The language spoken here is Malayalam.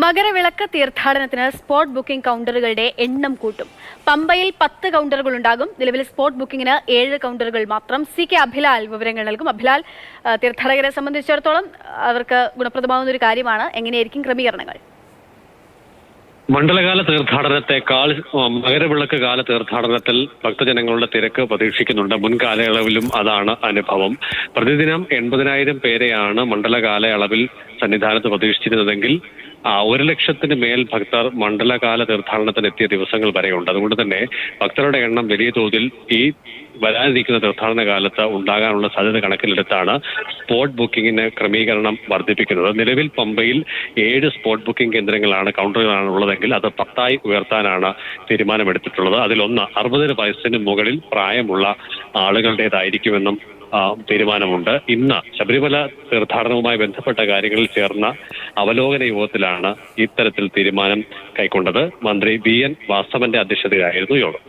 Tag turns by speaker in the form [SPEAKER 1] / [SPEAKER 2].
[SPEAKER 1] മകരവിളക്ക് തീർത്ഥാടനത്തിന് സ്പോട്ട് ബുക്കിംഗ് കൗണ്ടറുകളുടെ എണ്ണം കൂട്ടും. പമ്പയിൽ 10 കൗണ്ടറുകൾ ഉണ്ടാകും. നിലവിൽ സ്പോട്ട് ബുക്കിംഗിന് 7 കൗണ്ടറുകൾ മാത്രം. CK അഭിലാൽ വിവരങ്ങൾ നൽകും. അഭിലാൽ, തീർത്ഥാടകരെ സംബന്ധിച്ചിടത്തോളം അവർക്ക് ഗുണപ്രദമാകുന്ന ഒരു കാര്യമാണ്. എങ്ങനെയായിരിക്കും ക്രമീകരണങ്ങൾ?
[SPEAKER 2] മണ്ഡലകാല തീർത്ഥാടനത്തെക്കാൾ മകരവിളക്ക് കാല തീർത്ഥാടനത്തിൽ ഭക്തജനങ്ങളുടെ തിരക്ക് പ്രതീക്ഷിക്കുന്നുണ്ട്. മുൻകാലയളവിലും അതാണ് അനുഭവം. പ്രതിദിനം 80,000 പേരെയാണ് മണ്ഡല കാലയളവിൽ സന്നിധാനത്ത് പ്രതീക്ഷിച്ചിരുന്നതെങ്കിൽ 1,00,000-ന് മേൽ ഭക്തർ മണ്ഡലകാല തീർത്ഥാടനത്തിന് എത്തിയ ദിവസങ്ങൾ വരെയുണ്ട്. അതുകൊണ്ട് തന്നെ ഭക്തരുടെ എണ്ണം വലിയ തോതിൽ ഈ വരാനിരിക്കുന്ന തീർത്ഥാടന കാലത്ത് ഉണ്ടാകാനുള്ള സാധ്യത കണക്കിലെടുത്താണ് സ്പോട്ട് ബുക്കിംഗിന് ക്രമീകരണം വർദ്ധിപ്പിക്കുന്നത്. നിലവിൽ പമ്പയിൽ 7 സ്പോട്ട് ബുക്കിംഗ് കേന്ദ്രങ്ങളാണ്, കൗണ്ടറുകളാണ് ഉള്ളതെങ്കിൽ അത് 10ആയി ഉയർത്താനാണ് തീരുമാനമെടുത്തിട്ടുള്ളത്. അതിലൊന്ന് 60 വയസ്സിന് മുകളിൽ പ്രായമുള്ള ആളുകളുടേതായിരിക്കുമെന്നും തീരുമാനമുണ്ട്. ഇന്ന് ശബരിമല തീർത്ഥാടനവുമായി ബന്ധപ്പെട്ട കാര്യങ്ങളിൽ ചേർന്ന അവലോകന യോഗത്തിലാണ് ഇത്തരത്തിൽ തീരുമാനം കൈക്കൊണ്ടത്. മന്ത്രി VN വാസവന്റെ അധ്യക്ഷതയിലായിരുന്നു യോഗം.